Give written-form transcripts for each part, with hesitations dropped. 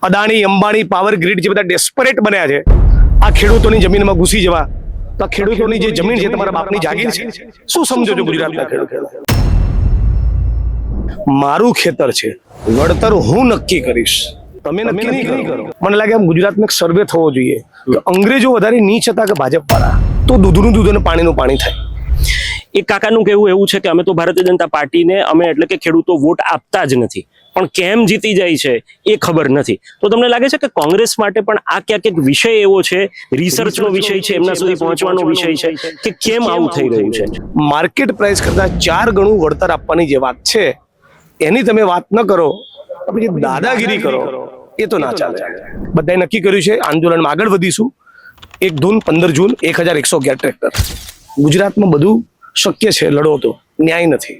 Adani, Ambani, power grid જે બધા desperate બન્યા છે આ ખેડૂતોની જમીનમાં ઘૂસી જવા, તો આ ખેડૂતોની જે જમીન છે તમારા બાપની જાગીર છે. શું સમજો છો ગુજરાતના ખેડૂતો? મારું ખેતર છે, વળતર હું નક્કી કરીશ, તમે નક્કી નહીં કરો. મને લાગે આમ ગુજરાતમાં એક સર્વે થવો જોઈએ કે અંગ્રેજો વધારે નીચ હતા કે ભાજપ વાળા, તો દૂધનું દૂધ અને પાણીનું પાણી થાય. એક કાકાનું કહેવું એવું છે કે અમે તો ભારતીય જનતા પાર્ટીને અમે એટલે કે ખેડૂતો વોટ આપતા જ નથી, પણ કેમ જીતી જાય છે એ ખબર નથી. તો તમને લાગે છે કે કોંગ્રેસ માટે પણ આ ક્યાંક એક વિષય એવો છે, રિસર્ચનો વિષય છે, એમના સુધી પહોંચવાનો વિષય છે કે કેમ આવું થઈ રહ્યું છે? માર્કેટ પ્રાઇસ કરતા 4 ગણું વળતર આપવાની જે વાત છે એની તમે વાત ન કરો, પછી દાદાગીરી કરો, એ તો ના ચાલે. બધાએ નક્કી કર્યું છે આંદોલનમાં આગળ વધીશું. 1 જૂન 15 જૂન 1111 ટ્રેક્ટર. ગુજરાતમાં બધું શક્ય છે, લડો તો ન્યાય નથી.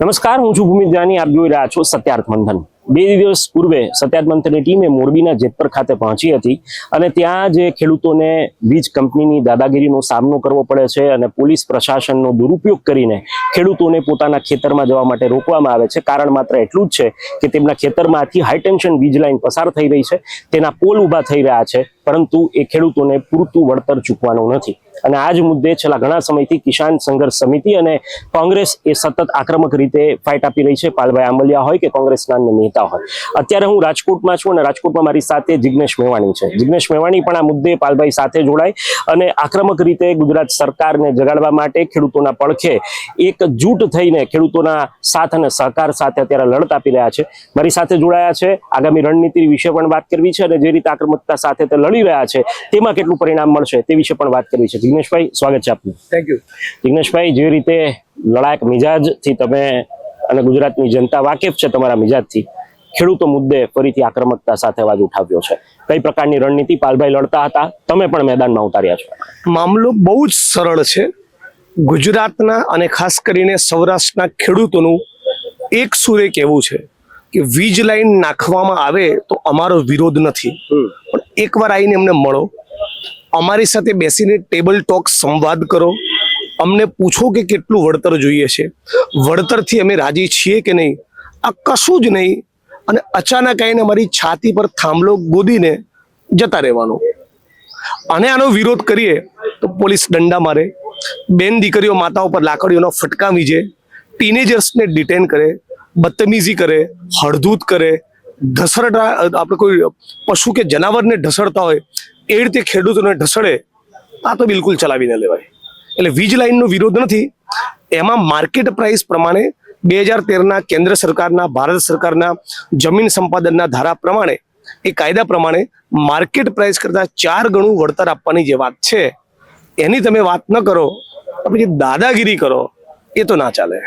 નમસ્કાર, હું છું ભૂમિત જાની, આપ જોઈ રહ્યા છો સત્યાર્થ મંથન. 2 દિવસ પૂર્વે સત્યાર્થ મંથનની ટીમે મોરબીના જેતપર ખાતે પહોંચી હતી અને ત્યાં જે ખેડૂતોને વીજ કંપનીની દાદાગીરીનો સામનો કરવો પડે છે અને પોલીસ પ્રશાસનનો દુરુપયોગ કરીને ખેડૂતોને પોતાના ખેતરમાં જવા માટે રોકવામાં આવે છે. કારણ માત્ર એટલું જ છે કે તેમના ખેતરમાંથી હાઈટેન્શન વીજ લાઈન પસાર થઈ રહી છે, તેના પોલ ઊભા થઈ રહ્યા છે, પરંતુ એ ખેડૂતોને પૂરતું વળતર ચૂકવાનું નથી. અને આ જ મુદ્દે છેલ્લા ઘણા સમયથી કિસાન સંઘર્ષ સમિતિ અને કોંગ્રેસ એ સતત આક્રમક રીતે ફાઇટ આપી રહી છે. પાલભાઈ આંબલિયા હોય કે કોંગ્રેસના નેતા હોય. અત્યારે હું રાજકોટમાં છું અને રાજકોટમાં મારી સાથે જિગ્નેશ મેવાણી છે. જિગ્નેશ મેવાણી પણ આ મુદ્દે પાલભાઈ સાથે જોડાય અને આક્રમક રીતે ગુજરાત સરકારને જગાડવા માટે ખેડૂતોના પડખે એક જૂટ થઈને ખેડૂતોના સાથ અને સહકાર સાથે અત્યારે લડત આપી રહ્યા છે. મારી સાથે જોડાયા છે. આગામી રણનીતિ વિશે પણ વાત કરવી છે અને જે રીતે આક્રમકતા સાથે તે લડી રહ્યા છે તેમાં કેટલું પરિણામ મળશે તે વિશે પણ વાત કરવી છે. જિગ્નેશભાઈ, સ્વાગત છે આપનું. Thank you. જિગ્નેશભાઈ, જે રીતે લડાયક મિજાજથી તમે અને ગુજરાતની જનતા વાકેફ છે તમારા મિજાજથી, ખેડૂતો મુદ્દે ફરીથી આક્રમકતા સાથે અવાજ ઉઠાવ્યો છે. કઈ પ્રકારની રણનીતિ પાલભાઈ લડતા હતા, તમે પણ મેદાનમાં ઉતાર્યા છો? મામલો બહુ જ સરળ છે. ગુજરાતના અને ખાસ કરીને સૌરાષ્ટ્રના ખેડૂતોનું એક સુરે કહેવું છે કે વીજ લાઈન નાખવામાં આવે તો અમારો વિરોધ નથી, પણ એકવાર આવીને એમને મળો, અમારી સાથે બેસીને ટેબલ ટોક સંવાદ કરો, અમને પૂછો કે કેટલું વળતર જોઈએ છે, વળતરથી અમે રાજી છીએ કે નહીં. આ કશું જ નહીં અને અચાનક આવીને અમારી છાતી પર થાંભલો ગોદીને જતા રહેવાનું. અને આનો વિરોધ કરીએ તો પોલીસ દંડા મારે, બેન દીકરીઓ માતાઓ પર લાકડીઓનો ફટકા વીજે, ટીનેજર્સને ડિટેન કરે, બદતમીઝી કરે, હળધૂત કરે, ઢસડતા, આપણે કોઈ પશુ કે જનાવરને ઢસડતા હોય એ રીતે ખેડૂતોને ઢસડે, આ તો બિલકુલ ચલાવી ન લેવાય. એટલે વીજ લાઈનનો વિરોધ નથી, એમાં માર્કેટ પ્રાઇસ પ્રમાણે 2013ના કેન્દ્ર સરકારના, ભારત સરકારના જમીન સંપાદનના ધારા પ્રમાણે, એ કાયદા પ્રમાણે માર્કેટ પ્રાઇસ કરતા 4 ગણું વળતર આપવાની જે વાત છે એની તમે વાત ન કરો, પછી દાદાગીરી કરો, એ તો ના ચાલે.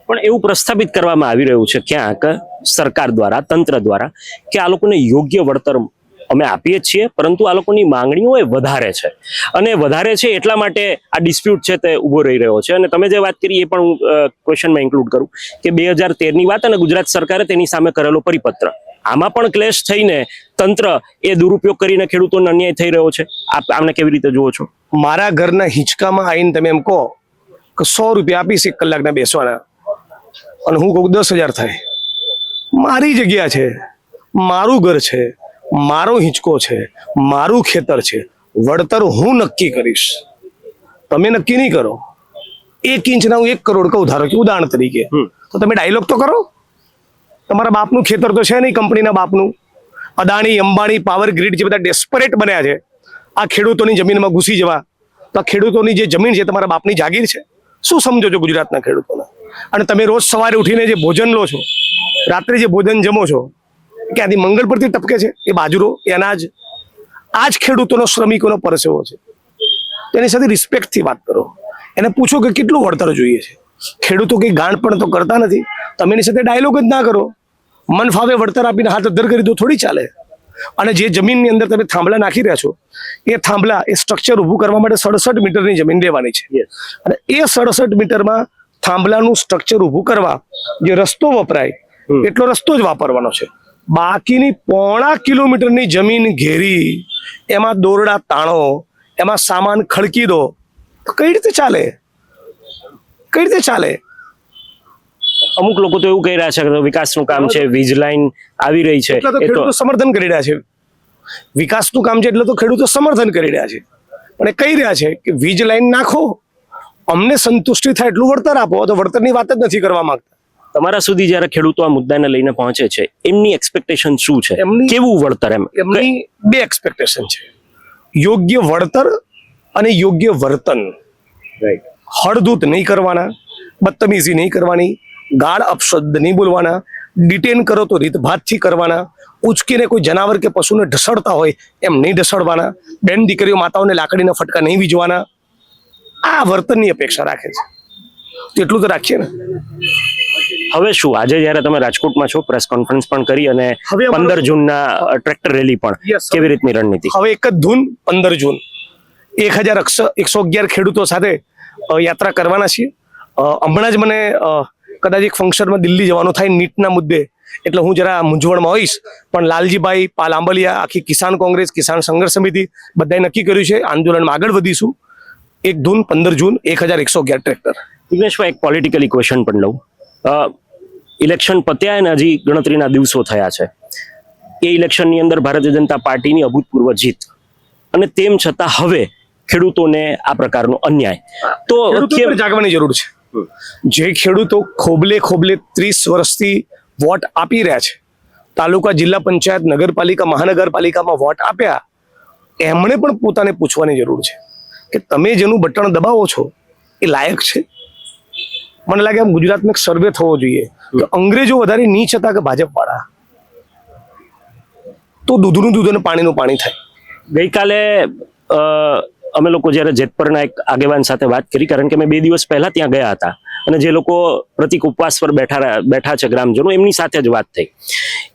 પણ એવું પ્રસ્થાપિત કરવામાં આવી રહ્યું છે ક્યાંક સરકાર દ્વારા, તંત્ર દ્વારા, કે આ લોકોને યોગ્ય વળતર અમે આપીએ છીએ, પરંતુ આ લોકોની માંગણીઓ એ વધારે છે અને વધારે છે એટલા માટે આ ડિસ્પ્યુટ છે તે ઉભો રહી રહ્યો છે. અને તમે જે વાત કરી એ પણ હું ક્વેશ્ચનમાં ઇન્ક્લુડ કરું કે 2013ની વાત અને ગુજરાત સરકારે તેની સામે કરેલો પરિપત્ર, આમાં પણ ક્લેશ થઈને તંત્ર એ દુરુપયોગ કરીને ખેડૂતોને અન્યાય થઈ રહ્યો છે. આમને કેવી રીતે જુઓ છો? મારા ઘરના હિંચકામાં આવીને તમે એમ કહો કે 100 રૂપિયા આપીશ 1 કલાકના બેસવાના, અને હું કહું 10,000 થાય. મારી જગ્યા છે, મારું ઘર છે, મારો હિંચકો છે, મારું ખેતર છે, વળતર હું નક્કી કરીશ, તમે નક્કી નહીં કરો. 1 ઇંચના હું 1 કરોડ કહું, ધારો કે ઉદાહરણ તરીકે, તો તમે ડાયલોગ તો કરો. તમારા બાપનું ખેતર તો છે નહીં, કંપનીના બાપનું. અદાણી, અંબાણી, પાવર ગ્રીડ જે બધા ડેસ્પરેટ બન્યા છે આ ખેડૂતોની જમીનમાં ઘૂસી જવા, તો આ ખેડૂતોની જે જમીન છે તમારા બાપની જાગીર છે. શું સમજો છો ગુજરાતના ખેડૂતોને? અને તમે રોજ સવારે ઉઠીને જે ભોજન લો છો, રાત્રે જે ભોજન જમો છો, ક્યાંથી મંગળ પરથી ટપકે છે? એ બાજરો, એ અનાજ, આ જ ખેડૂતોનો, શ્રમિકોનો પરસેવો છે. તેની સાથે રિસ્પેક્ટથી વાત કરો, એને પૂછો કે કેટલું વળતર જોઈએ છે. ખેડૂતો કંઈ ગાંઠ પણ તો કરતા નથી, તમે એની સાથે ડાયલોગ જ ના કરો. મન ફાવે વળતર આપીને હાથ અદ્ધર કરી દો, થોડી ચાલે. અને જે જમીનની અંદર તમે થાંભલા નાખી રહ્યા છો, એ થાંભલા, એ સ્ટ્રક્ચર ઊભું કરવા માટે 67 મીટરની જમીન લેવાની છે. અને એ 67 મીટરમાં થાંભલાનું સ્ટ્રક્ચર ઊભું કરવા જે રસ્તો વપરાય એટલો રસ્તો જ વાપરવાનો છે. બાકીની 0.5 કિલોમીટરની જમીન ઘેરી, એમાં દોરડા તાણો, એમાં સામાન ખડકી દો, તો કઈ રીતે ચાલે? કઈ રીતે ચાલે? અમુક લોકો તો એવું કહી રહ્યા છે કે વિકાસનું કામ છે, વીજ લાઈન આવી રહી છે, એટલે તો એ તો ખેડૂતો સમર્થન કરી રહ્યા છે. વિકાસનું કામ છે એટલે તો ખેડૂતો સમર્થન કરી રહ્યા છે, પણ એ કહી રહ્યા છે કે વીજ લાઈન નાખો, અમને સંતુષ્ટિ થાય એટલું વળતર આપો. તો વળતરની વાત જ નથી કરવા માંગતા. તમારા સુધી જ્યારે ખેડૂતો આ મુદ્દાને લઈને પહોંચે છે, એમની એક્સપેક્ટેશન શું છે? કેવું વળતર? એમની બે એક્સપેક્ટેશન છે, યોગ્ય વળતર અને યોગ્ય વર્તન. હળદૂત નહીં કરવાના, બદતમીઝી નહીં કરવાની, ગાળ અપશબ્દ નહીં બોલવાના, ડિટેન કરો તો રીતભાતથી કરવાના, ઉચકીને કોઈ જનાવર કે પશુને ઢસડતા હોય એમ નહીં ઢસડવાના, બેન દીકરીઓ માતાઓને લાકડીના ફટકા નહીં વીજવાના. આ વર્તનની અપેક્ષા રાખે છે, એટલું તો રાખીએ ને. હવે શું, આજે જ્યારે તમે રાજકોટમાં છો, પ્રેસ કોન્ફરન્સ પણ કરી અને હવે 15 જૂનના ટ્રેક્ટર રેલી પણ, Yes, sir. કેવી રીતની રણનીતિ? હવે એક જ ધૂન 15 જૂન 1111 ખેડૂતો સાથે યાત્રા કરવાના છીએ. હમણાં જ મને કદાચ એક ફંક્શનમાં દિલ્હી જવાનું થાય નીટના મુદ્દે, એટલે હું જરા મૂંઝવણમાં હોઈશ, પણ લાલજીભાઈ પાલ આંબલિયા, આખી કિસાન કોંગ્રેસ, કિસાન સંઘર્ષ સમિતિ બધાએ નક્કી કર્યું છે આંદોલનમાં આગળ વધીશું. એક ધૂન 15 જૂન 1111 ટ્રેક્ટર. દિગ્નેશભાઈ, એક પોલિટિકલ ઇક્વેશન પણ લઉં. ઇલેક્શન પત્યા અને હજી ગણતરીના દિવસો થયા છે. એ ઇલેક્શનની અંદર ભારતીય જનતા પાર્ટીની અભૂતપૂર્વ જીત, અને તેમ છતાં હવે ખેડૂતોને આ પ્રકારનો અન્યાય, તો ખેડૂતો પર જાગવાની જરૂર છે. જે ખેડૂતો ખોબલે 30 વર્ષથી વોટ આપી રહ્યા છે, તાલુકા, જિલ્લા પંચાયત, નગરપાલિકા, મહાનગરપાલિકામાં વોટ આપ્યા, એમણે પણ પોતાને પૂછવાની જરૂર છે કે તમે જેનું બટન દબાવો છો એ લાયક છે. મને લાગે આમ ગુજરાતમાં એક સર્વે થવો જોઈએ કે અંગ્રેજો વધારે નીચ હતા કે ભાજપ વાળા, તો દૂધનું દૂધ અને પાણીનું પાણી થાય. ગઈકાલે અમે લોકો જ્યારે જેતપરના એક આગેવાન સાથે વાત કરી, કારણ કે મેં 2 દિવસ પહેલા ત્યાં ગયા હતા, અને જે લોકો પ્રતિક ઉપવાસ પર બેઠા છે ગ્રામજનો, એમની સાથે જ વાત થઈ.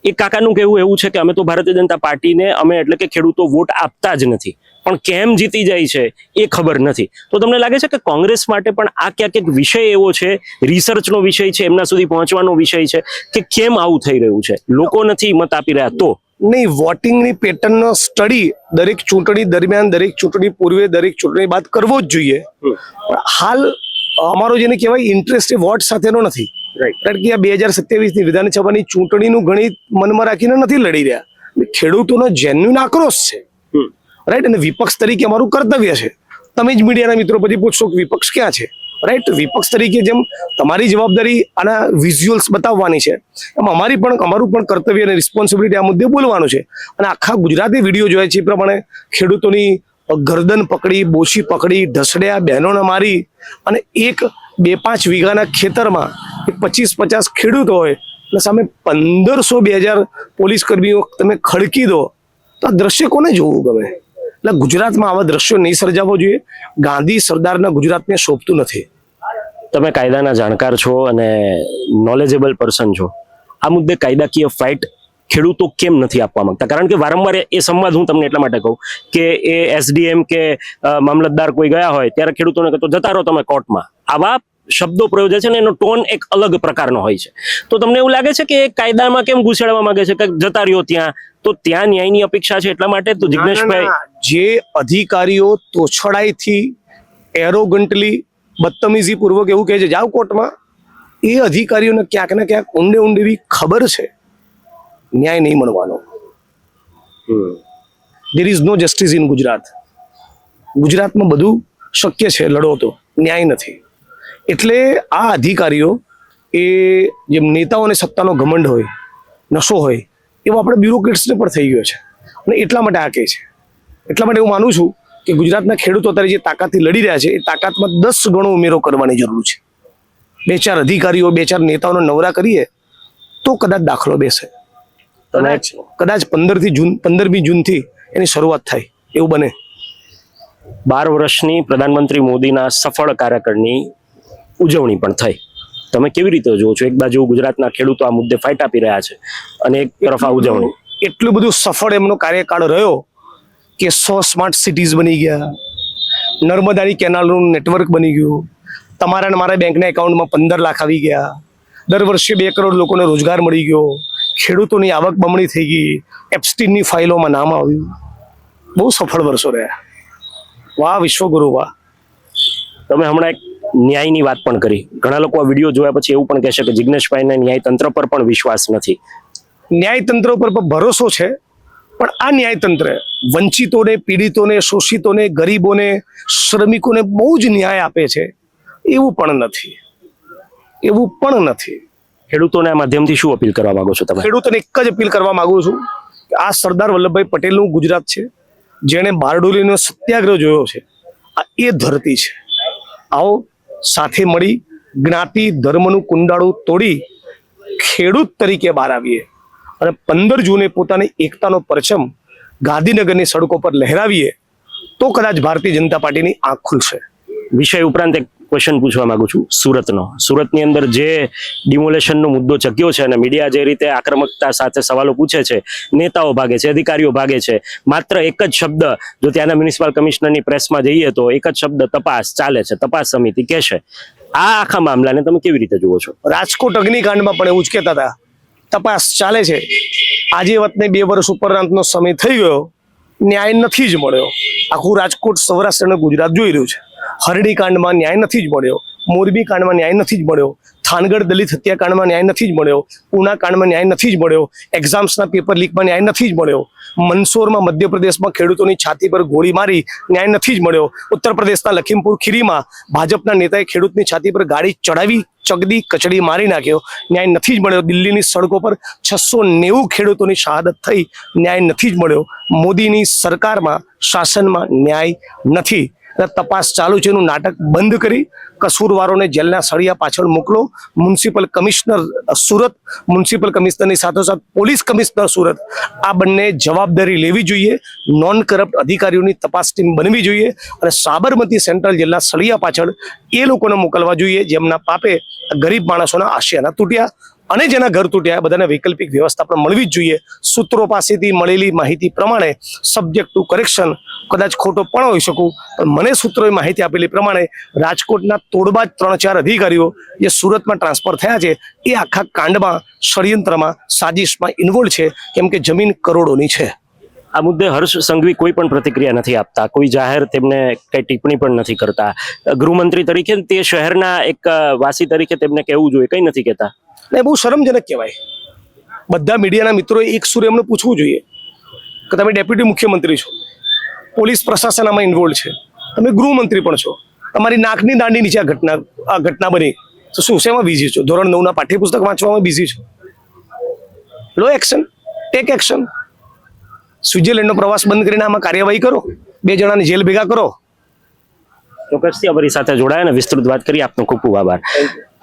એક કાકાનું કહેવું એવું છે કે અમે તો ભારતીય જનતા પાર્ટીને, અમે એટલે કે ખેડૂતો વોટ આપતા જ નથી, પણ કેમ જીતી જાય છે એ ખબર નથી. તો તમને લાગે છે કે કોંગ્રેસ માટે પણ આ ક્યાંક એક વિષય એવો છે, રિસર્ચનો વિષય છે, એમના સુધી પહોંચવાનો વિષય છે કે કેમ આવું થઈ રહ્યું છે? લોકો નથી મત આપી રહ્યા તો નહીં, વોટિંગની પેટર્નનો સ્ટડી દરેક ચૂંટણી દરમિયાન, દરેક ચૂંટણી પૂર્વે, દરેક ચૂંટણી બાદ કરવો જ જોઈએ. પણ હાલ અમારો જેને કહેવાય ઇન્ટરેસ્ટ એ વોટ સાથેનો નથી. કારણ કે આ 2027ની વિધાનસભાની ચૂંટણીનું ગણિત મનમાં રાખીને નથી લડી રહ્યા. ખેડૂતોનો જેન્યુન આક્રોશ છે, રાઈટ. અને વિપક્ષ તરીકે અમારું કર્તવ્ય છે. તમે જ મીડિયાના મિત્રો પછી પૂછશો કે વિપક્ષ ક્યાં છે, રાઈટ. વિપક્ષ તરીકે જેમ તમારી જવાબદારી આના વિઝ્યુઅલ્સ બતાવવાની છે, એમ અમારું પણ કર્તવ્ય અને રિસ્પોન્સિબિલિટી આ મુદ્દે બોલવાનું છે. અને આખા ગુજરાતી વિડીયો જોયા છે એ પ્રમાણે ખેડૂતોની ગરદન પકડી, બોછી પકડી, ઢસડ્યા, બહેનોને મારી, અને 1-2-5 વીઘાના ખેતરમાં 25-50 ખેડૂતો હોય અને સામે 1500-2000 પોલીસ કર્મીઓ તમે ખડકી દો, તો આ દ્રશ્ય કોને જોવું ગમે? એટલે ગુજરાતમાં આવા દ્રશ્યો નહીં સર્જાવો જોઈએ. ગાંધી સરદારના ગુજરાતને શોભતું નથી. તમે કાયદાના જાણકાર છો અને નોલેજેબલ પર્સન છો. આ મુદ્દે કાયદાકીય ફાઇટ ખેડૂતો કેમ નથી આપવા માંગતા? કારણ કે વારંવાર એ સંવાદ હું તમને એટલા માટે કહું કે એ એસડીએમ કે મામલતદાર કોઈ ગયા હોય ત્યારે ખેડૂતોને કહેતો જતા રહો તમે કોર્ટમાં. આવા શબ્દો પ્રયોજે છે ને એનો ટોન એક અલગ પ્રકારનો હોય છે. તો તમને એવું લાગે છે કે એ કાયદામાં કેમ ઘૂસેડવા માંગે છે કે જતા રહ્યો ત્યાં, તો ત્યાં ન્યાયની અપેક્ષા છે એટલા માટે? તો જિગ્નેશભાઈ, જે અધિકારીઓ તોછડાઈથી, એરોગન્ટલી, બદતમીજી પૂર્વક એવું કહે છે જાઓ કોર્ટમાં, એ અધિકારીઓને ક્યાંક ને ક્યાંક ઊંડે ઊંડે એવી ખબર છે ન્યાય નહીં મળવાનો. There is no justice in Gujarat. ગુજરાતમાં બધું શક્ય છે, લડો તો ન્યાય નથી. એટલે આ અધિકારીઓ, એ જેમ નેતાઓને સત્તાનો ઘમંડ હોય, નશો હોય, એવો આપણે બ્યુરોક્રેટ્સને પણ થઈ ગયો છે. અને એટલા માટે આ કહે છે. એટલા માટે હું માનું છું કે ગુજરાતના ખેડૂતો અત્યારે જે તાકાતથી લડી રહ્યા છે એ તાકાતમાં 10 ગણો ઉમેરો કરવાની જરૂર છે. 2-4 અધિકારીઓ, 2-4 નેતાઓને નવરા કરીએ તો કદાચ દાખલો બેસે. કદાચ 15મી જૂનથી એની શરૂઆત થાય એવું બને. 12 વર્ષની પ્રધાનમંત્રી મોદીના સફળ કાર્યકાળની ઉજવણી પણ થઈ. તમે કેવી રીતે જોવો છો? એક બાજુ ગુજરાતના ખેડૂતો આ મુદ્દે ફાઇટ આપી રહ્યા છે અને એક તરફ આ ઉજવણી. એટલું બધું સફળ એમનો કાર્યકાળ રહ્યો કે 100 સ્માર્ટ સિટીઝ બની ગયા, નર્મદાની કેનાલનું નેટવર્ક બની ગયું, તમારા અને મારા બેંકના એકાઉન્ટમાં 15 લાખ આવી ગયા, દર વર્ષે 2 કરોડ લોકોને રોજગાર મળી ગયો, ખેડૂતોની આવક બમણી થઈ ગઈ, એપ્સ્ટીનની ફાઇલોમાં નામ આવ્યું. બહુ સફળ વર્ષો રહ્યા. વાહ વિશ્વગુરુ વાહ. તમે હમણાં એક ન્યાયની વાત પણ કરી. ઘણા લોકો આ વિડીયો જોયા પછી એવું પણ કહેશે કે જિજ્ઞેશભાઈને ન્યાયતંત્ર પર પણ વિશ્વાસ નથી. ન્યાયતંત્ર ઉપર પણ ભરોસો છે, પણ આ ન્યાયતંત્ર વંચિતોને, પીડિતોને, શોષિતોને, ગરીબોને, શ્રમિકોને બહુ જ ન્યાય આપે છે એવું પણ નથી. ખેડૂતોના માધ્યમથી શું અપીલ કરવા માંગો છો તમે? ખેડૂતોને એક જ અપીલ કરવા માંગુ છું કે આ સરદાર વલ્લભભાઈ પટેલનું ગુજરાત છે, જેણે બારડોલીનો સત્યાગ્રહ જોયો છે. આ એ ધરતી છે. આવો સાથે મળી જ્ઞાતિ ધર્મનું કુંડાળું તોડી ખેડૂત તરીકે બહાર આવીએ અને 15 જૂને પોતાની એકતાનો પરચમ ગાંધીનગરની સડકો પર લહેરાવીએ તો કદાચ ભારતીય જનતા પાર્ટીની આંખ ખુલશે. વિષય ઉપરાંત એક ક્વેશ્ચન પૂછવા માંગુ છું સુરતની અંદર જે ડિમોલેશનનો મુદ્દો ચક્યો છે અને મીડિયા જે રીતે આક્રમકતા સાથે સવાલો પૂછે છે, નેતાઓ ભાગે છે, અધિકારીઓ ભાગે છે, માત્ર એક જ શબ્દ જો ત્યાંના મ્યુનિસિપલ કમિશનરની પ્રેસમાં જઈએ તો એક જ શબ્દ તપાસ ચાલે છે, તપાસ સમિતિ કહેશે. આ આખા મામલાને તમે કેવી રીતે જુઓ છો? રાજકોટ અગ્નિકાંડમાં પણ એવું જ કહેતા હતા, તપાસ ચાલે છે. આજે વાતને 2 વર્ષ ઉપરાંતનો સમય થઈ ગયો, ન્યાય નથી જ મળ્યો. આખું રાજકોટ, સૌરાષ્ટ્ર અને ગુજરાત જોઈ રહ્યું છે. હરણી કાંડમાં ન્યાય નથી જ મળ્યો, મોરબી કાંડમાં ન્યાય નથી જ મળ્યો, થાનગઢ દલિત હત્યાકાંડમાં ન્યાય નથી જ મળ્યો, પૂના કાંડમાં ન્યાય નથી જ મળ્યો, એક્ઝામ્સના પેપર લીકમાં ન્યાય નથી જ મળ્યો, મંદસૌરમાં મધ્યપ્રદેશમાં ખેડૂતોની છાતી પર ગોળી મારી ન્યાય નથી જ મળ્યો, ઉત્તર પ્રદેશના લખીમપુર ખીરીમાં ભાજપના નેતાએ ખેડૂતની છાતી પર ગાડી ચડાવી ચગદી કચડી મારી નાખ્યો, ન્યાય નથી જ મળ્યો. દિલ્હીની સડકો પર 690 ખેડૂતોની શહાદત થઈ, ન્યાય નથી જ મળ્યો. મોદીની સરકારમાં, શાસનમાં ન્યાય નથી. તપાસ ચાલુ છે, એનું નાટક બંધ કરી કસૂરવારોને જેલના સળિયા પાછળ મોકલો. મ્યુનિસિપલ કમિશનર સુરત, મ્યુનિસિપલ કમિશનરની સાથોસાથ પોલીસ કમિશનર સુરત, આ બંને જવાબદારી લેવી જોઈએ. નોન કરપ્ટ અધિકારીઓની તપાસ ટીમ બનવી જોઈએ અને સાબરમતી સેન્ટ્રલ જેલના સળિયા પાછળ એ લોકોને મોકલવા જોઈએ જેમના પાપે ગરીબ માણસોના આશયાના તૂટ્યા અને જેના ઘર તૂટ્યા. બધાને વૈકલ્પિક વ્યવસ્થા પણ મળવી જ જોઈએ. સૂત્રો પાસેથી મળેલી માહિતી પ્રમાણે સબ્જેક્ટ ટુ કરેક્શન, કદાચ ખોટો પણ હોઈ શકું, પણ મને સૂત્રોએ માહિતી આપેલી પ્રમાણે રાજકોટના તોડબાજ 3-4 અધિકારીઓ જે સુરતમાં ટ્રાન્સફર થયા છે એ આખા કાંડમાં, ષડયંત્રમાં, સાજિશમાં ઇન્વોલ્વ છે, કેમ કે જમીન કરોડોની છે. આ મુદ્દે હર્ષ સંઘવી કોઈ પણ પ્રતિક્રિયા નથી આપતા, કોઈ જાહેર તેમને કઈ ટિપ્પણી પણ નથી કરતા. ગૃહમંત્રી તરીકે તે શહેરના એક વાસી તરીકે તેમને કહેવું જોઈએ, કઈ નથી કહેતા. ને બહુ શરમજનક કહેવાય. બધા મીડિયાના મિત્રોએ એક સુરે એમને પૂછવું જોઈએ કે તમે ડેપ્યુટી મુખ્યમંત્રી છો, પોલીસ પ્રશાસન આમાં ઇન્વોલ્વ છે, તમે ગૃહમંત્રી પણ છો, તમારી નાકની દાંડી નીચે આ ઘટના બની, તો શું શેમાં બિઝી છો? ધોરણ 9ના પાઠ્યપુસ્તક વાંચવામાં બિઝી છો? લો એક્શન, ટેક એક્શન. સ્વિટ્ઝરલેન્ડનો પ્રવાસ બંધ કરીને આમાં કાર્યવાહી કરો, 2 જણાને જેલ ભેગા કરો. ચોક્કસથી અમારી સાથે જોડાયા અને વિસ્તૃત વાત કરી. આપનો ખૂબ ખૂબ આભાર.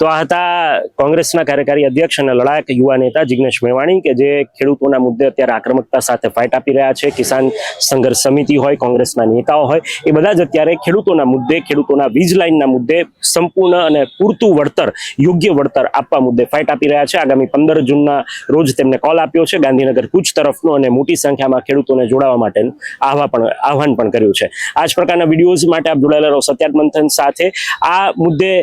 તો આ હતા કોંગ્રેસના કાર્યકારી અધ્યક્ષ અને લડાયક યુવા નેતા જિગ્નેશ મેવાણી, કે જે ખેડૂતોના મુદ્દે અત્યારે આક્રમકતા સાથે ફાઇટ આપી રહ્યા છે. કિસાન સંઘર્ષ સમિતિ હોય, કોંગ્રેસના નેતાઓ હોય, એ બધા જ અત્યારે ખેડૂતોના મુદ્દે, ખેડૂતોના વીજ લાઇનના મુદ્દે સંપૂર્ણ અને પૂરતું વળતર, યોગ્ય વળતર આપવા મુદ્દે ફાઇટ આપી રહ્યા છે. આગામી 15 જૂનના રોજ તેમને કોલ આપ્યો છે ગાંધીનગર કુચ તરફનો અને મોટી સંખ્યામાં ખેડૂતોને જોડાવા માટેનું આહવાન પણ કર્યું છે. આ જ પ્રકારના વિડીયોઝ માટે આપ જોડાયેલા રહો સત્યાર્થ મંથન સાથે. આ મુદ્દે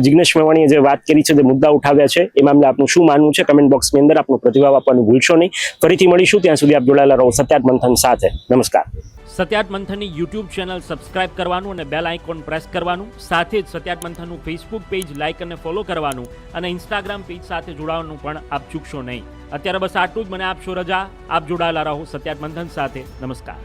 જિગ્નેશ મેવાણીએ જે વાત કરી છે, જે મુદ્દા ઉઠાવ્યા છે, એ મામલે આપનું શું માનવું છે? કમેન્ટ બોક્સની અંદર આપનો પ્રતિભાવ આપવાનું ભૂલશો નહીં. ફરીથી મળીશું, ત્યાં સુધી આપ જોડાયેલા રહો સત્યાર્થ મંથન સાથે. નમસ્કાર. સત્યાર્થ મંથનની યુટ્યુબ ચેનલ સબસ્ક્રાઇબ કરવાનું અને બેલ આઇકોન પ્રેસ કરવાનું, સાથે જ સત્યાર્થ મંથનનું ફેસબુક પેજ લાઇક અને ફોલો કરવાનું અને ઇન્સ્ટાગ્રામ પેજ સાથે જોડાવાનું પણ આપ ચૂકશો નહીં. અત્યારે બસ આટલું જ. મને આપશો રજા. આપ જોડાયેલા રહો સત્યાર્થ મંથન સાથે. નમસ્કાર.